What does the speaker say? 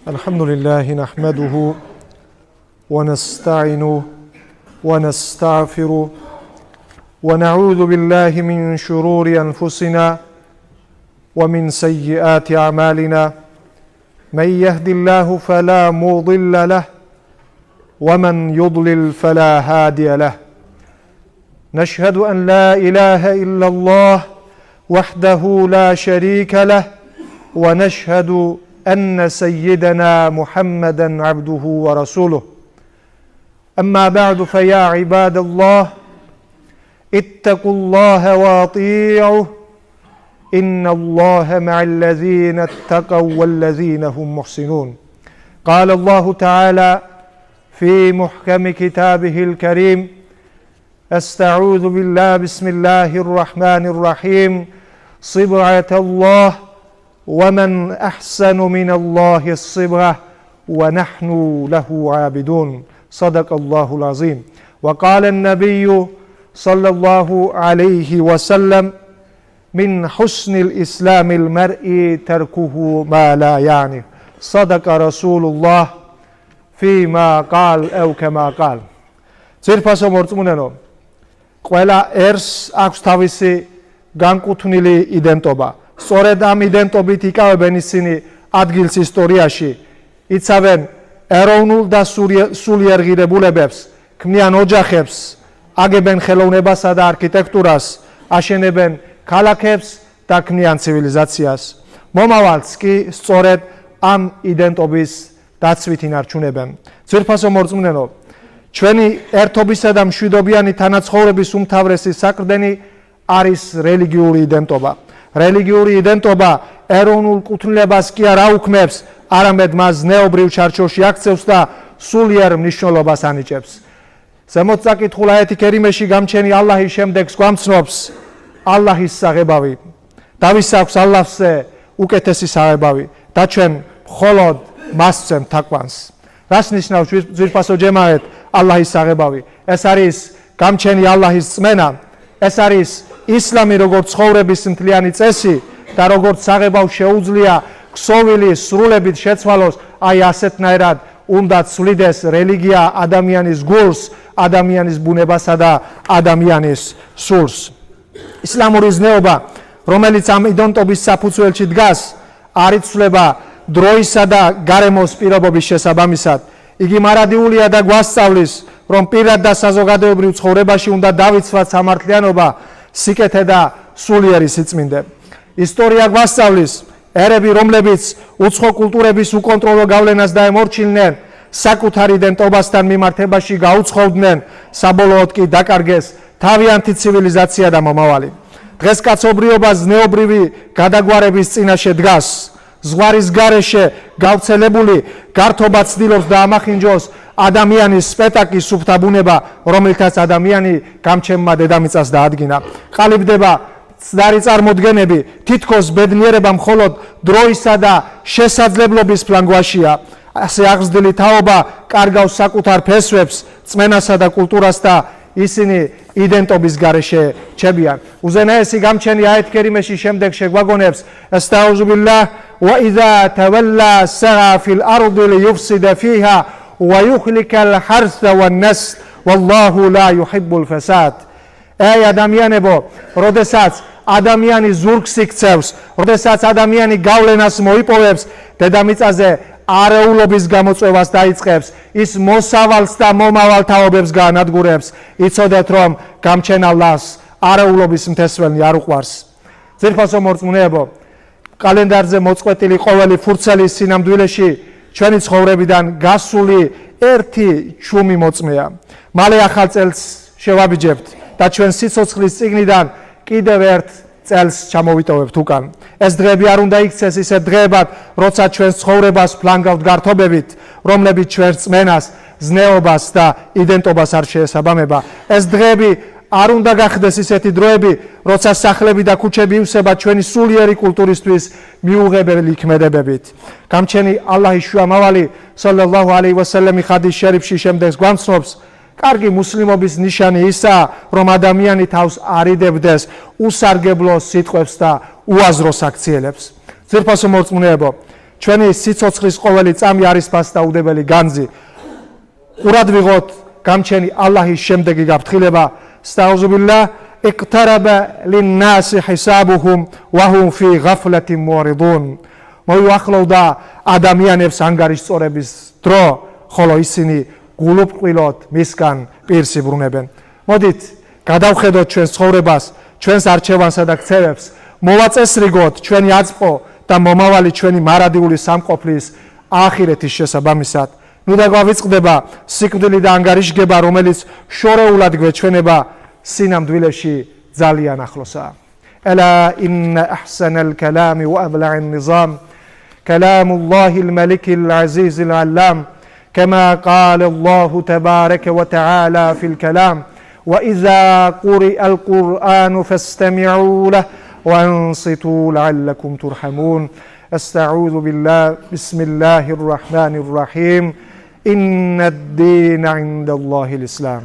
الحمد لله نحمده ونستعينه ونستغفره ونعوذ بالله من شرور أنفسنا ومن سيئات أعمالنا من يهد الله فلا مضل له ومن يضلل فلا هادي له نشهد أن لا إله إلا الله وحده لا شريك له ونشهد أن سيدنا محمدا عبده ورسوله أما بعد فيا عباد الله اتقوا الله واطيعوه إن الله مع الذين اتقوا والذين هم محسنون قال الله تعالى في محكم كتابه الكريم أستعوذ بالله بسم الله الرحمن الرحيم صبغة الله ومن أحسن من الله الصبغة ونحن له عابدون صدق الله العظيم وقال النبي صلى الله عليه وسلم من حسن الإسلام المرء تركه ما لا يعني صدق رسول الله فيما قال أو كما قال ძირფასო მორწმუნენო ყველა ერს აქვს თავისი განკუთვნილი იდენტობა სწორედ ამ იდენტობით იკავებენ ისინი ადგილს ისტორიაში იცავენ ეროვნულ და სულიერ ღირებულებებს ქმნიან ოჯახებს აგებენ ხელოვნებასა და არქიტექტურას აშენებენ ქალაქებს და ქმნიან ცივილიზაციას მომავალს კი სწორედ ამ იდენტობის დაცვით ინარჩუნებენ ძვირფასო მორწმუნენო ჩვენი ერთობისა და მშვიდობიანი თანაცხოვრების უმთავრესი საყრდენი არის რელიგიური იდენტობა რელიგიური იდენტობა ეროვნულ კუთვნილებას კი არ აუქმებს არამედ მას ზნეობრივ ჩარჩოში აქცევს და სულიერ მნიშვნელობას ანიჭებს ზემოთ წაკითხულ აიათი კერიმეში გამჩენი ალლაჰის შემდეგ გვამცნობს ალლაჰის საღებავი დავის აქვს ალლაჰზე უკეთესი საღებავი და ჩვენ მხოლოდ მას ვცემთ თაყვანს რას ნიშნავს ძვირფასო ჯემაათ ალლაჰის საღებავი ეს არის გამჩენი ალლაჰის წმენა ეს არის ისლამი როგორც ცხოვრების მთლიანი წესი და როგორც საღებავ შეუძლია ქსოვილი სრულებით შეცვალოს აი ასეთნაირად უნდა ცვლიდეს რელიგია ადამიანის გულს ადამიანის ბუნებასა და ადამიანის სულს ისლამური ზნეობა რომელიც ამ იდენტობის საფუძველში დგას არ იცვლება დროისა და გარემოს პირობების შესაბამისად იგი მარადიულია და გვასწავლის რომ პირად და საზოგადოებრივ ცხოვრებაში უნდა დავიცვათ სამართლიანობა სიკეთე და სულიერი სიწმინდე ისტორია გვასწავლის ერები რომლებიც უცხო კულტურების უკონტროლო გავლენას დაემორჩილნენ საკუთარ იდენტობასთან მიმართებაში გაუცხოვდნენ საბოლოოდ კი დაკარგეს თავიანთი ცივილიზაცია და მომავალი დღეს კაცობრიობა ზნეობრივი გადაგვარების წინაშე დგას ზღვარის გარეშე გავრცელებული გართობა ცდილობს დაამახინჯოს ადამიანის სპექტაკლის სუფთა ბუნება რომელთაც ადამიანი გამჩენმა დედამიწას დაადგინა ყალიბდება ცდარი წარმოდგენები თითქოს ბედნიერება მხოლოდ დროისა და შესაძლებლობის ფლანგვაშია ასე აღზრდილი თაობა კარგავს საკუთარ ფესვებს წმენასა და კულტურას და ისინი იდენტობის გარეშე ჩებიან უზენაესი გამჩენი აიათ კერიმეში შემდეგ შეგვაგონებს ასტაუზუ ბილლაჰ ვა იზა თავალლა საგა ფილ არდი ლiyufsida fiha wa yuhlika al-harsa wan-nasl wallahu la yuhibbu al-fasad ay ადამიანებო როდესაც ადამიანი ზურგს იქცევს როდესაც ადამიანი გავლენას მოიპოვებს დედამიწაზე არეულობის გამოწვევას დაიწყებს ის მოსავალს და მომავალ თაობებს გაანადგურებს იცოდეთ რომ გამჩენ ალლაჰს არეულობის მთესველი არ უყვარს ძირფასო მორწმუნეებო კალენდარზე მოწყვეტილი ყოველი ფურცელის სინამდვილეში ჩვენი ცხოვრებიდან გასული ერთი ჩუმი მოწმეა მალე ახალ წელს შევაბიჯებთ და ჩვენ სიცოცხლის წიგნიდან კიდევ ერთ წელს ჩამოვიტოვებთ უკან ეს დღეები არ უნდა იქცეს ისე დღეებად როცა ჩვენს ცხოვრებას ფლანგავთ გართობებით რომლებიც ჩვენს წმენას ზნეობას და იდენტობას არ შეესაბამება ეს დღეები არ უნდა გახდეს ისეთი დროები როცა სახლები და ქუჩები ივსება ჩვენი სულიერი კულტურისთვის მიუღებელი ქმედებებით გამჩენი ალლაჰის შუამავალი სალალლაჰუ ალეიჰი ვასალამი ხადის შერიფში შემდეგს გვამცნობს კარგი მუსლიმობის ნიშანი ისაა, რომ ადამიანი თავს არიდებდეს უსარგებლო სიტყვებს და უაზროს აქციელებს. ძვირფასო მორწმუნეებო, ჩვენი სიცოცხლის ყოველი წამი არის ფასდაუდებელი განძი. ყურად ვიღოთ გამჩენი ალლაჰის შემდეგი გაფრთხილება. სტაუზუბილlah اقترب للناس حسابهم وهم في غفلة معرضون. მოიუახლოვდა ადამიანებს ანგარიშწორების დრო, ხოლო ისინი გულუბრყვილოდ მისგან პირს იბრუნებენ. მოდით გადავხედოთ ჩვენს ცხოვრებას, ჩვენს არჩევანსა და ქცევებს, მოვაწესრიგოთ ჩვენი აწმყო და მომავალი ჩვენი მარადიული სამყოფლის ახირეთის შესაბამისად. ნუ და გვავიწყდება სიკვდილი და ანგარიშგება, რომელიც შორეულად გვეჩვენება სინამდვილეში ძალიან ახლოსაა. ألا إن أحسن الكلام وأبلع النظام كلام الله الملك العزيز العلام كما قال الله تبارك وتعالى في الكلام وإذا قرئ القرآن فاستمعوا له وانصتوا لعلكم ترحمون. أستعوذ بالله بسم الله الرحمن الرحيم إن الدين عند الله الإسلام.